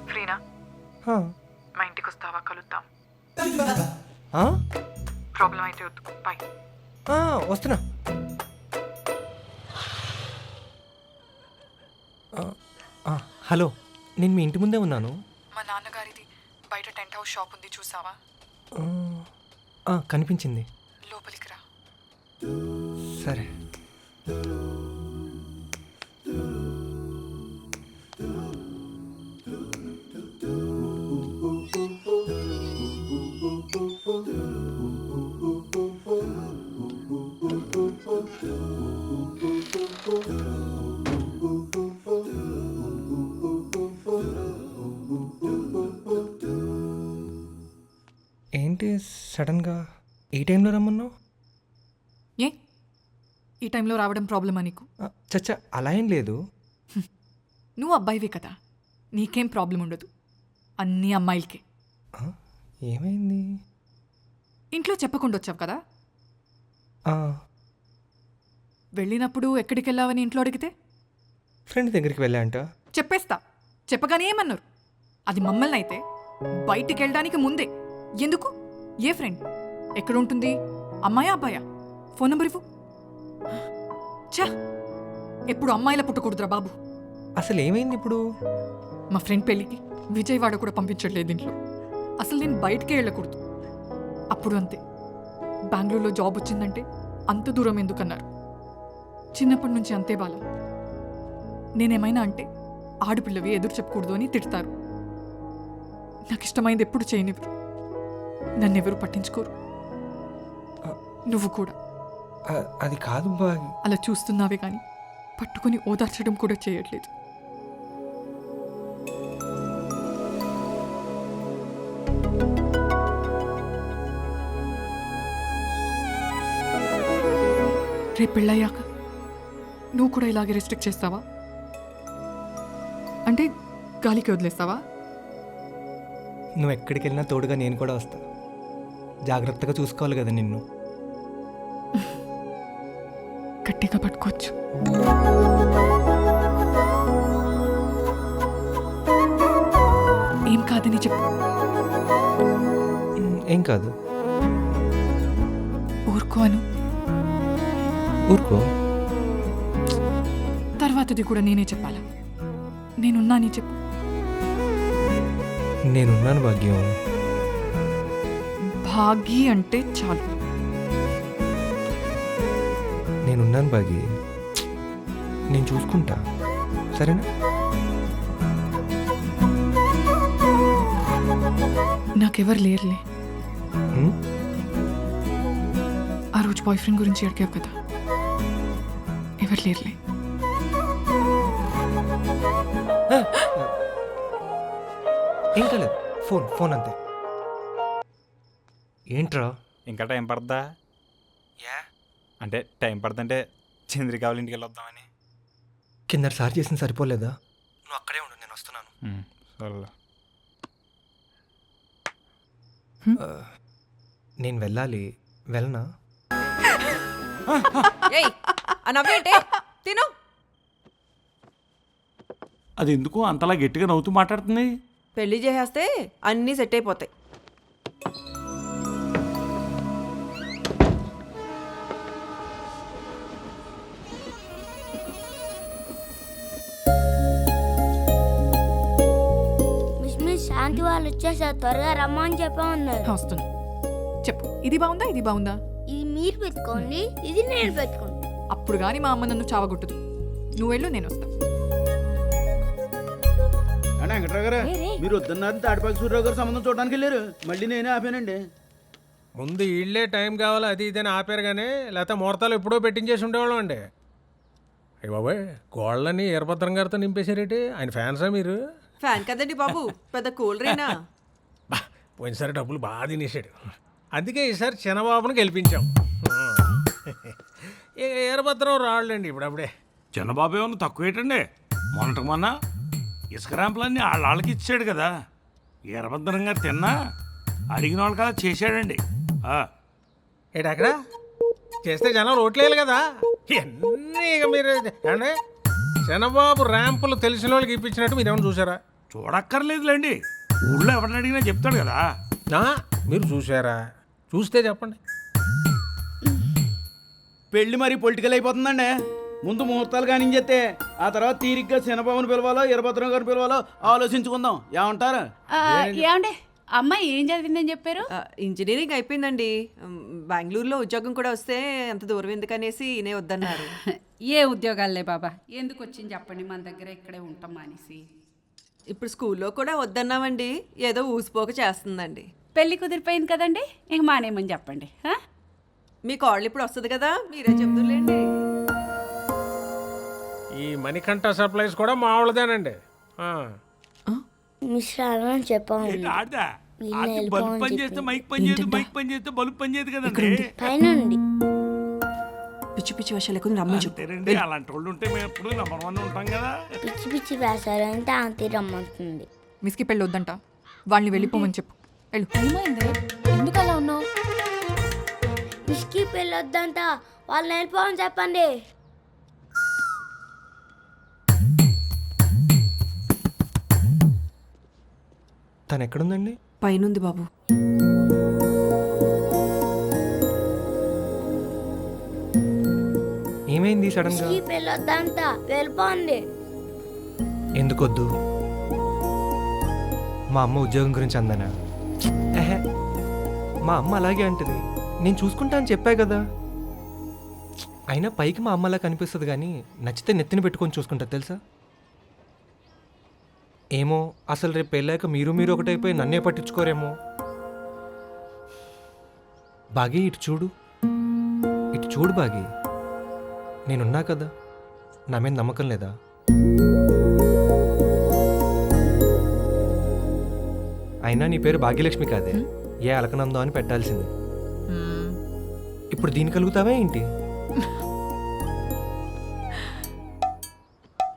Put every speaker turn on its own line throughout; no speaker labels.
ఫ్రీనా? మా ఇంటికి వస్తావా? కలుద్దాం. ప్రాబ్లం అయితే వద్దు. బాయ్.
వస్తున్నా. హలో, నేను మీ ఇంటి ముందే ఉన్నాను.
మా నాన్నగారిది బయట టెంట్ హౌస్ షాప్ ఉంది, చూసావా?
కనిపించింది.
లోపలికి రా.
సరే. ఏంటి సడన్గా ఈ టైంలో రమ్మన్నావు?
ఏ ఈ టైంలో రావడం ప్రాబ్లమా నీకు?
చచ్చా, అలా ఏం లేదు.
నువ్వు అబ్బాయివే కదా, నీకేం ప్రాబ్లం ఉండదు. అన్నీ అమ్మాయిలకే.
ఏమైంది?
ఇంట్లో చెప్పకుండా వచ్చావు కదా.
ఆ,
వెళ్ళినప్పుడు ఎక్కడికి వెళ్ళావని ఇంట్లో అడిగితే
ఫ్రెండ్ దగ్గరికి వెళ్ళా అంట.
చెప్పేస్తా. చెప్పగానే ఏమన్నారు? అది మమ్మల్ని అయితే బయటికి వెళ్ళడానికి ముందే ఎందుకు? ఏ ఫ్రెండ్? ఎక్కడ ఉంటుంది? అమ్మాయా అబ్బాయా? ఫోన్ నెంబర్ ఇవ్వు. ఛా, ఎప్పుడు అమ్మాయిల పుట్టకూడదురా బాబు.
అసలు ఏమైంది ఇప్పుడు?
మా ఫ్రెండ్ పెళ్ళికి విజయవాడ కూడా పంపించట్లేదు ఇంట్లో. అసలు నేను బయటికే వెళ్ళకూడదు. అప్పుడు అంతే, బెంగళూరులో జాబ్ వచ్చిందంటే అంత దూరం ఎందుకన్నారు. చిన్నప్పటి నుంచి అంతే బాల. నేనేమైనా అంటే ఆడపిల్లవి ఎదురు చెప్పకూడదు అని తిడతారు. నాకు ఇష్టమైంది ఎప్పుడు చేయనివ్వరు. నన్నెవరు పట్టించుకోరు. నువ్వు కూడా
అది కాదు బాగా.
అలా చూస్తున్నావే కానీ పట్టుకుని ఓదార్చడం కూడా చేయట్లేదు. రేపు పెళ్ళయ్యాక నువ్వు కూడా ఇలాగే రెస్ట్రిక్ట్ చేస్తావా? అంటే గాలికి వదిలేస్తావా?
నువ్వు ఎక్కడికి వెళ్ళినా తోడుగా నేను కూడా వస్తా. జాగ్రత్తగా చూసుకోవాలి కదా నిన్ను.
గట్టిగా పట్టుకోవచ్చు. ఏం కాదని చెప్పు.
ఏం కాదు.
ఊరుకో అను.
ఊరుకో.
తర్వాతది కూడా నేనే చెప్పాలా? నేనున్నా నీ చెప్పు.
నేనున్నాను భాగ్యం.
భాగి అంటే చాలు.
నేనున్నాను భాగి. నేను చూసుకుంటా, సరేనా?
నాకెవరు లేరులే. ఆ రోజు బాయ్ ఫ్రెండ్ గురించి అడిగావు కదా, ఎవరు లేరులే.
ఏం కాలేదు. ఫోన్ అంతే. ఏంట్రా
ఇంకా టైం పడుతుందా? అంటే టైం పడుతుంటే చంద్రిక వాళ్ళ ఇంటికి వెళ్ళొద్దామని.
కిందసారి చేసిన సరిపోలేదా? నువ్వు అక్కడే ఉండు, నేను వస్తున్నాను.
సరే.
నేను వెళ్ళాలి, వెళ్ళనా?
తిను.
అది ఎందుకు అంతలా గట్టిగా నవ్వుతూ మాట్లాడుతుంది?
పెళ్లి చేసేస్తే అన్నీ సెట్ అయిపోతాయి.
శాంతి వాళ్ళు వచ్చేసారు, త్వరగా రమ్మని చెప్పమన్నారు.
వస్తున్నా. చెప్పు. ఇది బాగుందా, ఇది బాగుందా?
ఇది మీరు పెట్టుకోండి, ఇది నేను పెట్టుకోండి.
అప్పుడు కానీ మా అమ్మ నన్ను చావగొట్టదు. నువ్వు వెళ్ళు, నేను వస్తా.
వెంకట్రావు గారు, మీరు వద్దన్నారు తాడిపాకి సూర్యరావు గారు సంబంధం చూడడానికి వెళ్ళారు. మళ్ళీ నేనే ఆపానండి.
ముందు ఇళ్లే టైం కావాలి అది ఇదని ఆపారు కానీ లేకపోతే ముహూర్తాలు ఎప్పుడో పెట్టించేసి ఉండేవాళ్ళం అండి. అయ్య బాబాయ్, గోళ్ళని ఈరభద్రం గారితో నింపేశారేంటి? ఆయన ఫ్యాన్సా మీరు?
ఫ్యాన్ కదండి బాబు, పెద్ద కూలరేనా?
పోయినసారి డబ్బులు బాగా తినేసాడు, అందుకే ఈసారి చిన్నబాబుని గెలిపించాం. ఇక ఈరభద్రం రాళ్ళండి ఇప్పుడప్పుడే.
చిన్నబాబు ఏమన్నా తక్కువ ఏంటండి? మొన్న ఇసుక ర్యాంపులన్నీ వాళ్ళకి ఇచ్చాడు కదా. ఈరభద్రంగా తిన్నా అడిగిన వాళ్ళు కదా చేశాడండి.
ఏటక్కడ చేస్తే జనం ఓట్లేయాలి కదా ఇవన్నీ ఇక మీరు అంటే చంద్రబాబు ర్యాంపులు తెలిసిన వాళ్ళకి ఇప్పించినట్టు మీరు ఏమైనా చూసారా?
చూడక్కర్లేదులేండి, ఊళ్ళో ఎవరిని అడిగినా చెప్తాడు కదా.
మీరు చూసారా? చూస్తే చెప్పండి.
పెళ్లి మరి పొలిటికల్ అయిపోతుందండి. ముందు ముహూర్తాలు కానించేస్తే ఆ తర్వాత తీరిగ్గా శనబాబుని పిలవాలో వీరభద్రం గారిని పిలవాలో ఆలోచించుకుందాం. ఏమంటారు?
ఏమండే అమ్మాయి ఏం చదివిందని చెప్పారు?
ఇంజనీరింగ్ అయిపోయిందండి. బెంగళూరులో ఉద్యోగం కూడా వస్తే అంత దూరం ఎందుకనేసి ఈయనే వద్దన్నారు.
ఏ ఉద్యోగాలే బాబా, ఎందుకు వచ్చింది చెప్పండి, మన దగ్గర ఇక్కడే ఉంటాం అనేసి.
ఇప్పుడు స్కూల్లో కూడా వద్దన్నామండి, ఏదో ఊసిపోక చేస్తుందండి.
పెళ్లి కుదిరిపోయింది కదండి, ఇంక మానేమని చెప్పండి.
మీ కాళ్ళు ఇప్పుడు వస్తుంది కదా, మీరే చెప్తులేండి.
ఈ మణికంఠ సప్లైస్ కూడా మా వాళ్ళదేనండి.
మిశ్రా చెప్పాము
ఏంటి ఆడదా? బల్బ్ పని చేస్తే మైక్ పని చేయదు, మైక్ పని చేస్తే బల్బ్ పని చేయదు కదండి.
పైన
పిచ్చి పిచ్చి వర్షాలు ఎక్కువ రమ్మని చెప్పు.
అంతేనండి, అలాంటి వాళ్ళు ఉంటే మేము ఎప్పుడు నెంబర్ 1 ఉంటాం కదా.
పిచ్చి పిచ్చి వేసారంటే ఆంటీ రమ్మంటుంది.
మిస్కి పెళ్ళి వద్దంట, వాళ్ళని వెళ్ళిపోమని చెప్పు. వెళ్ళు.
ఏమైంది, ఎందుకు అలా ఉన్నావు?
మిస్కి పెళ్ళొద్దంట, వాళ్ళని వెళ్ళిపోవని చెప్పండి.
తను ఎక్కడుందండి?
పైనుంది బాబు.
ఏమైంది సడన్ గా?
మిస్కి పెళ్ళొద్దంట, వెళ్ళిపోండి.
ఎందుకొద్దు? మా అమ్మ ఉద్యోగం గురించి అందనా? ఎహే, మా అమ్మ అలాగే అంటది. నేను చూసుకుంటా అని చెప్పా కదా. అయినా పైకి మా అమ్మ అలా కనిపిస్తుంది కానీ నచ్చితే నెత్తిని పెట్టుకొని చూసుకుంటా తెలుసా. ఏమో అసలు రేపు పెళ్ళాక మీరు ఒకటైపోయి నన్నే పట్టించుకోరేమో. బాగి ఇటు చూడు, ఇటు చూడు బాగి, నేనున్నా కదా, నా మీద నమ్మకం లేదా? అయినా నీ పేరు భాగ్యలక్ష్మి కాదే, ఏ అలకనందో అని పెట్టాల్సింది. ఇప్పుడు దీని కలుగుతావా ఏంటి?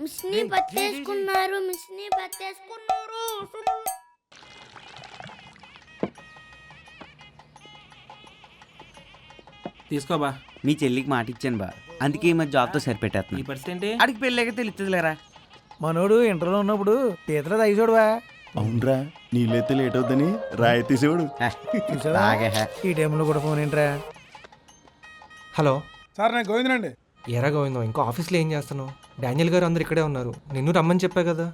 మిస్ని పట్టేసుకున్నారు, మిస్ని పట్టేసుకున్నారు.
తీసుకోబా, మీ చెల్లికి మాట ఇచ్చాను బా, అందుకే ఈ మధ్య జాబ్తో సరిపెట్టేస్తున్నా. ఈ పరిస్థితి అడిగి పెళ్ళాక తెలుస్తుంది లేరా.
మనోడు ఇంటర్లో ఉన్నప్పుడు తీతరా చూడవా?
అవునరా, నీళ్ళైతే లేట్ అవుద్దని రాయి తీసేవాడు.
ఈ టైంలో కూడా ఫోన్ ఏంట్రా? హలో
సార్, నేను గోవిందనండి.
ఎరా గోవిందో, ఇంకో ఆఫీస్లో ఏం చేస్తున్నావు? డానియల్ గారు అందరు ఇక్కడే ఉన్నారు, నిన్ను రమ్మని చెప్పా కదా.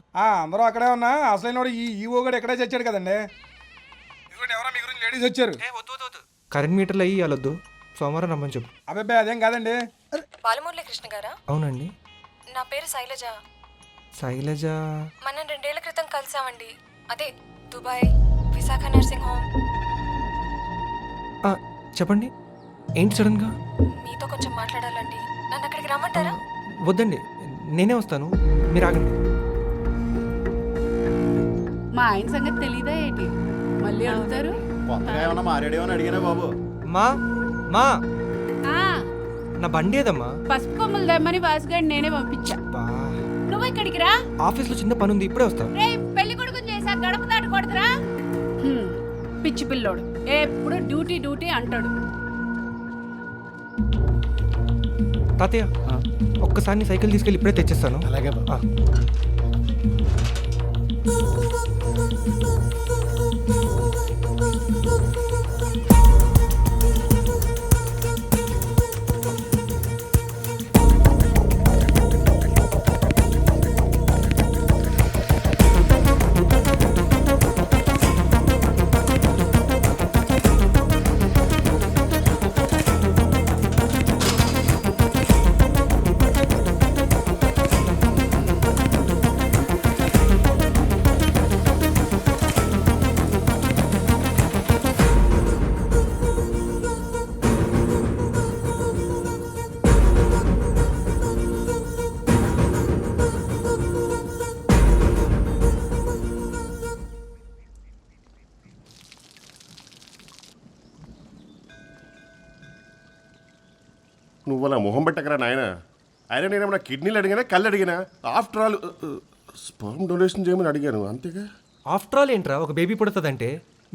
అందరూ అక్కడే ఉన్నా, అసలైన ఈ ఈవో గడు ఎక్కడే చచ్చాడు కదండి. ఇదిగోండి, ఎవరో మీ గురించి లేడీస్ వచ్చారు.
కరెంట్ మీటర్లు అయ్యి ఇవ్వద్దు, సోమవారం రమ్మని చెప్పు.
అబ్బాయి అదేం కాదండి.
బాలమురళి కృష్ణ గారా?
అవునండి.
నా పేరు శైలజ.
శైలజ?
మనం 2 ఏళ్ల క్రితం కలిసామండి, అదే దుబాయ్ విశాఖ నర్సింగ్ హోమ్.
చెప్పండి, ఏంటి సడన్గా?
మీతో కొంచెం మాట్లాడాలండి, నన్ను అక్కడికి రమ్మంటారా?
వద్దండి, నేనే వస్తాను, మీరు ఆగండి.
మా ఆయన సంగతి తెలీదా ఏంటి? మళ్ళీ అడుగుతారు.
కొత్తగా ఏమన్నా మారేడేమో అని అడిగానే బాబు.
మా మా
ఆ,
నా బండి ఏదమ్మా?
పసుపు కొమ్మలు దమ్మని వాసుగాడి నేనే పంపించా. నువ్వు ఇక్కడికి రా.
ఆఫీస్లో చిన్న పని ఉంది, ఇప్పుడే వస్తాను.
రే, పెళ్లి కొడుకుని చేసా గడప దాటకూడదురా. పిచ్చి పిల్లోడు ఎప్పుడు డ్యూటీ డ్యూటీ అంటాడు.
తాతయ్య, ఒక్కసారి నీ సైకిల్ తీసుకెళ్ళి ఇప్పుడే తెచ్చేస్తాను.
అలాగే
నువ్వు అలా మొహం పెట్టకరా నాయన. అయినా నేనేమన్నా కిడ్నీలు అడిగినా, కళ్ళు అడిగినా? ఆఫ్టర్ ఆల్ స్పర్మ్ డొనేషన్ చేయమని అడిగాను అంతేగా.
ఆఫ్టర్ ఆల్ ఏంట్రా, ఒక బేబీ పుడుతుందంటే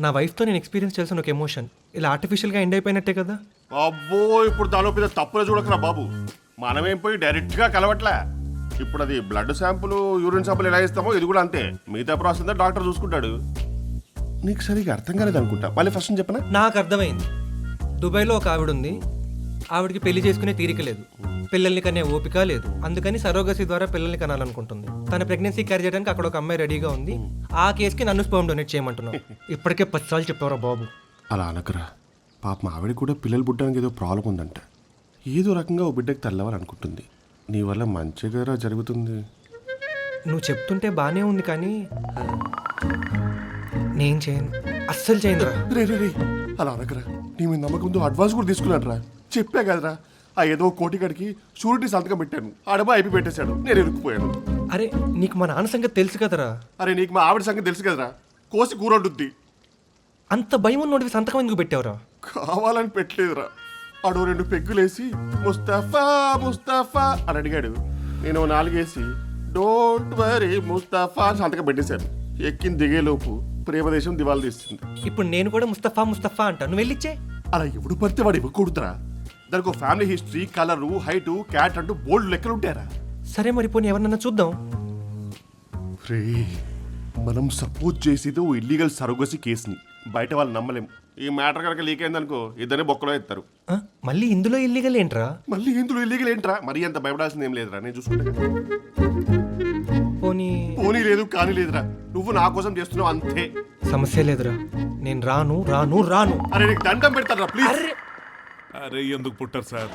నా వైఫ్తో నేను ఎక్స్పీరియన్స్ చేసిన ఒక ఎమోషన్ ఇలా ఆర్టిఫిషియల్గా ఎండ్ అయిపోయినట్టే కదా.
అబ్బో ఇప్పుడు దానిలో పెద్ద తప్పులే చూడకరా బాబు. మనమేం పోయి డైరెక్ట్గా కలవట్లే. ఇప్పుడు అది బ్లడ్ శాంపుల్, యూరిన్ శాంపుల్ ఎలా ఇస్తామో ఇది కూడా అంతే. మిగతా ప్రాసెస్ అంతా డాక్టర్ చూసుకుంటాడు. నీకు సరిగా అర్థం కాలేదు అనుకుంటా. మళ్ళీ ఫస్ట్ నుంచి చెప్పనా?
నాకు అర్థమైంది. దుబాయ్లో ఒక ఆవిడ ఉంది. ఆవిడకి పెళ్లి చేసుకునే తీరిక లేదు, పిల్లల్ని కనే ఓపిక లేదు. అందుకని సరోగసి ద్వారా పిల్లల్ని కనాలనుకుంటుంది. తన ప్రెగ్నెన్సీ క్యారీ చేయడానికి అక్కడ ఒక అమ్మాయి రెడీగా ఉంది. ఆ కేసుకి నన్ను స్పర్మ్ డొనేట్ చేయమంటున్నావు. ఇప్పటికే 10 సార్లు చెప్పావురా బాబు.
అలా అనకరా. పాప మా ఆవిడ కూడా పిల్లలు పుట్టడానికి ఏదో ప్రాబ్లం ఉందంట. ఏదో రకంగా ఓ బిడ్డకి తల్లవాలనుకుంటుంది. నీ వల్ల మంచిగా జరుగుతుంది.
నువ్వు చెప్తుంటే బానే ఉంది కానీ నేను చేయను, అస్సలు చేయనురా.
రే రే రే అలా అనకరా. నీ మీద నమ్మకంతో అడ్వాన్స్ కూడా తీసుకున్నాడు రా. చెప్పా కదరా, ఆ ఏదో కోటి గడికి షూరిటీ సంతకం పెట్టాను. ఆడమా అయిపోయి పెట్టేశాడు. నేను ఇరుక్కుపోయాను.
అరే నీకు మా నాన్న సంగతి తెలుసు కదరా.
అరే నీకు మా ఆవిడ సంగతి తెలుసు కదరా. కోసి కూర వండుద్ది.
అంత భయం ఉన్నోడివి సంతకం ఎందుకు పెట్టావురా?
కావాలని పెట్టలేదురా. ఆడు 2 పెగ్గులేసి ముస్తఫా ముస్తఫా అని అడిగాడు. నేను 4 వేసి డోంట్ వరీ ముస్తఫా అని సంతకం పెట్టేశాను. ఎక్కిన దిగేలోపు ప్రేమదేశం దివాళ తీస్తుంది.
ఇప్పుడు నేను కూడా ముస్తఫా ముస్తఫా అంటా, నువ్వు వెళ్ళిచ్చే.
అలా ఎవడు పడితే వాడు ఇవ్వకూడదురా. దానికి ఒక family history, colour, height, cat అంటూ బోల్డ్ లెక్కలు ఉంటారా.
సరే మరి పోనీ ఎవరన్నా చూద్దాం.
రే మనం సపోజ్ చేసేది ఓ ఇల్లీగల్ సరోగసి కేసుని. బయట వాళ్ళు నమ్మలేం. ఈ మ్యాటర్ కనుక లీక్ అయిందనుకో ఇద్దరిని బొక్కలో ఎత్తారు.
ఆ, మళ్ళీ ఇందులో ఇల్లీగల్ ఏంట్రా?
మళ్ళీ ఇందులో ఇల్లీగల్ ఏంట్రా? మరీ అంత భయపడాల్సింది ఏం లేదురా. నేను చూసుకుంటా.
పోనీ
పోనీ లేదు కానీ లేదురా. నువ్వు నా కోసం చేస్తున్నావు అంతే.
సమస్య లేదురా, నేను రాను రాను రాను.
అరే నీకు దండం పెడతారా ప్లీజ్.
అరే ఎందుకు పుట్టారు సార్?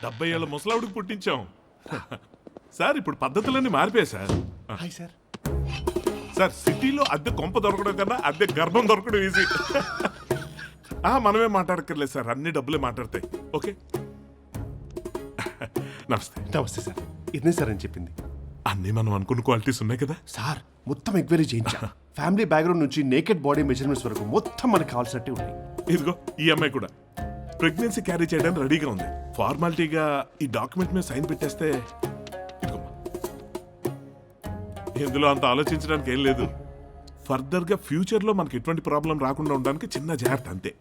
70 ఏళ్ళ ముసలావిడికి పుట్టించాం సార్. ఇప్పుడు పద్ధతులన్నీ మారిపోయాయి సార్.
Hi sir.
సార్ సిటీలో అద్దె కొంప దొరకడం కన్నా అద్దె గర్భం దొరకడం ఈజీ. మనమే మాట్లాడక్కర్లేదు సార్, అన్ని డబ్బులే మాట్లాడతాయి. ఓకే నమస్తే.
నమస్తే సార్. ఇదే సార్ అని చెప్పింది.
అన్నీ మనం అనుకున్న క్వాలిటీస్ ఉన్నాయి కదా
సార్. మొత్తం ఎంక్వైరీ చేయించా. ఫ్యామిలీ బ్యాక్గ్రౌండ్ నుంచి నేకెడ్ బాడీ మెజర్మెంట్స్ వరకు మొత్తం మనకు కావాల్సినట్టే ఉన్నాయి.
ఇదిగో ఈ అమ్మాయి కూడా ప్రెగ్నెన్సీ క్యారీ చేయడానికి రెడీగా ఉంది. ఫార్మాలిటీగా ఈ డాక్యుమెంట్ మీద సైన్ పెట్టేస్తే ఇదిగోమ్మా. ఇందులో అంత ఆలోచించడానికి ఏం లేదు. ఫర్దర్గా ఫ్యూచర్లో మనకి ఎటువంటి ప్రాబ్లం రాకుండా ఉండడానికి చిన్న జాగ్రత్త అంతే.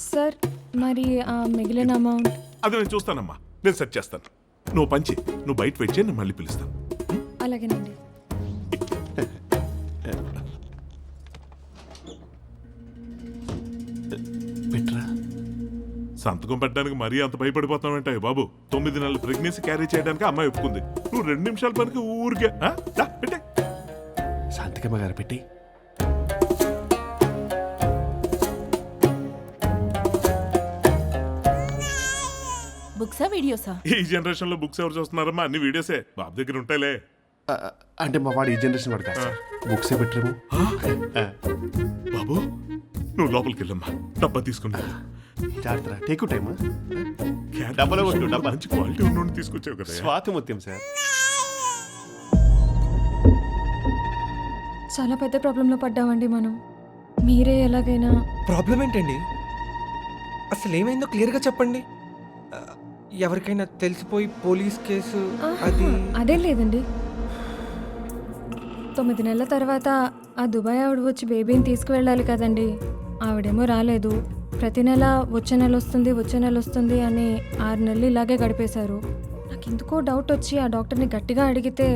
సార్ మరి మిగిలిన అమౌంట్?
అది నేను చూస్తానమ్మా, నేను సెట్ చేస్తాను. నువ్వు పంచి, నువ్వు బయట వెయిట్ చేయి, నేను మళ్ళీ పిలుస్తాను.
అలాగేనండి.
పెట్రా.
సంతకం పెట్టడానికి మరీ అంత భయపడిపోతానంటే బాబు. 9 నెలల ప్రెగ్నెన్సీ క్యారీ చేయడానికి అమ్మాయి ఒప్పుకుంది. నువ్వు 2 నిమిషాల పనికి ఊరికే పెట్టే.
శాంతికమ్మ గారు పెట్టి.
బుక్సా వీడియోసా?
ఈ జనరేషన్ లో బుక్స్ ఎవరు చూస్తున్నారమ్మా? అన్ని వీడియోసే. బాబు దగ్గర ఉంటాయిలే.
అంటే మా వాడు ఈ జనరేషన్ వాడు కాదు సార్. బుక్సే పెట్టరేమో.
బాబు నువ్వు లోపలికి వెళ్ళమ్మా, డబ్బా తీసుకున్నా.
జాగ్రత్త. Take time.
డబ్బాలో మంచి క్వాలిటీ ఉన్న తీసుకొచ్చావు కదా.
స్వాతి ముత్యం సార్.
చాలా పెద్ద ప్రాబ్లంలో పడ్డామండి మనం. మీరే ఎలాగైనా.
ప్రాబ్లం ఏంటండి? అసలు ఏమైందో క్లియర్గా చెప్పండి. ఎవరికైనా తెలిసిపోయి పోలీస్ కేసు అది
అదేం లేదండి. 9 నెలల తర్వాత ఆ దుబాయ్ ఆవిడ వచ్చి బేబీని తీసుకువెళ్ళాలి కదండి. ఆవిడేమో రాలేదు. ప్రతి నెల వచ్చే నెల వస్తుంది అని 6 నెలలు ఇలాగే గడిపేశారు. నాకు ఎందుకో డౌట్ వచ్చి ఆ డాక్టర్ని గట్టిగా అడిగితే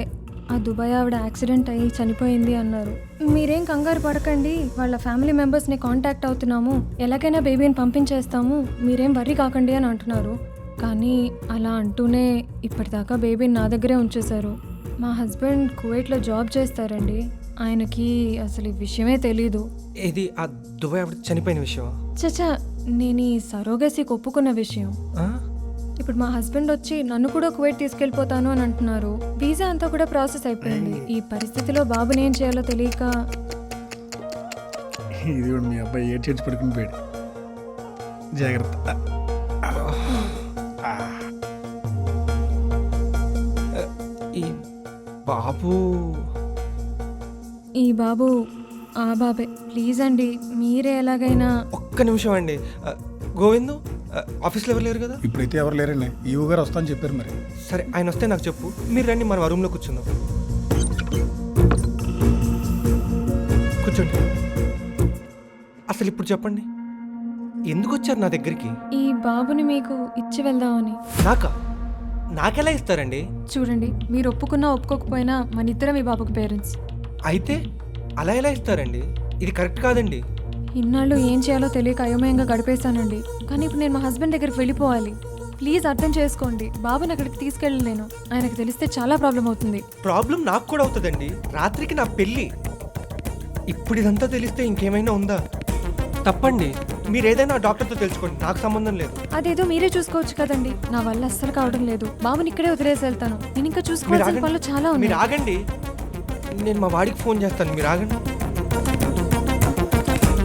ఆ దుబాయ్ ఆవిడ యాక్సిడెంట్ అయ్యి చనిపోయింది అన్నారు. మీరేం కంగారు పడకండి, వాళ్ళ ఫ్యామిలీ మెంబర్స్ని కాంటాక్ట్ అవుతున్నాము, ఎలాగైనా బేబీని పంపించేస్తాము, మీరేం వర్రీ కాకండి అని అంటున్నారు. కానీ అలా అంటూనే ఇప్పటిదాకా బేబీని నా దగ్గరే ఉంచేశారు. మా హస్బెండ్ కువైట్లో జాబ్ చేస్తారండి. ఆయనకి అసలు ఈ విషయమే తెలీదు.
ఇది ఆ దుబాయ్ ఆవిడ చనిపోయిన విషయం?
చచ్చా, నేను ఈ సరోగసికి ఒప్పుకున్న విషయం. ఇప్పుడు మా హస్బెండ్ వచ్చి నన్ను కూడా కువైట్ తీసుకెళ్ళిపోతాను అని అంటున్నారు. వీసా అంతా కూడా ప్రాసెస్ అయిపోయింది. ఈ పరిస్థితిలో బాబుని ఏం చేయాలో తెలియక.
ఇది మీ అబ్బాయి ఏడ్ చేసి పడుకుని పోయాడు. జాగ్రత్త.
ఈ
బాబు ఆ బాబే. ప్లీజ్ అండి, మీరే ఎలాగైనా.
ఒక్క నిమిషం అండి. గోవిందు ఆఫీస్లో ఎవరు లేరు కదా?
ఇప్పుడైతే ఎవరు లేరండి. ఈవో గారు వస్తాను చెప్పారు మరి.
సరే ఆయన వస్తే నాకు చెప్పు. మీరు రండి, మన రూమ్లో కూర్చుందాం. కూర్చోండి. అసలు ఇప్పుడు చెప్పండి, ఎందుకు వచ్చారు నా దగ్గరికి?
ఈ బాబుని మీకు ఇచ్చి వెళ్దామని.
నాకెలా ఇస్తారండి?
చూడండి, మీరు ఒప్పుకున్నా ఒప్పుకోకపోయినా మన ఇద్దరం ఈ బాబుకి పేరెంట్స్.
అయితే అలా ఎలా ఇస్తారండి? ఇది కరెక్ట్ కాదండి.
ఇన్నాళ్ళు ఏం చేయాలో తెలియక అయోమయంగా గడిపేశానండి. కానీ ఇప్పుడు నేను మా హస్బెండ్ దగ్గరికి వెళ్ళిపోవాలి. ప్లీజ్ అర్థం చేసుకోండి. బాబుని అక్కడికి తీసుకెళ్ళలేను. ఆయనకు తెలిస్తే చాలా ప్రాబ్లం అవుతుంది.
ప్రాబ్లం నాకు కూడా అవుతుందండి. రాత్రికి నా పెళ్ళి. ఇప్పుడు ఇదంతా తెలిస్తే ఇంకేమైనా ఉందా? తప్పండి. మీరు ఏదైనా డాక్టర్తో తెలుసుకోండి, నాకు సంబంధం లేదు.
అదేదో మీరే చూసుకోవచ్చు కదండి. నా వల్ల అస్సలు కావడం లేదు. బాబుని ఇక్కడే వదిలేసి వెళ్తాను. నేను ఇంకా
మీరు
చూసుకోవాల్సిన
ఆగండి.
పనులు చాలా
మీరు
ఉన్నాయి.
ఆగండి. నేను మా వాడికి ఫోన్ చేస్తాను, మీరు ఆగండి.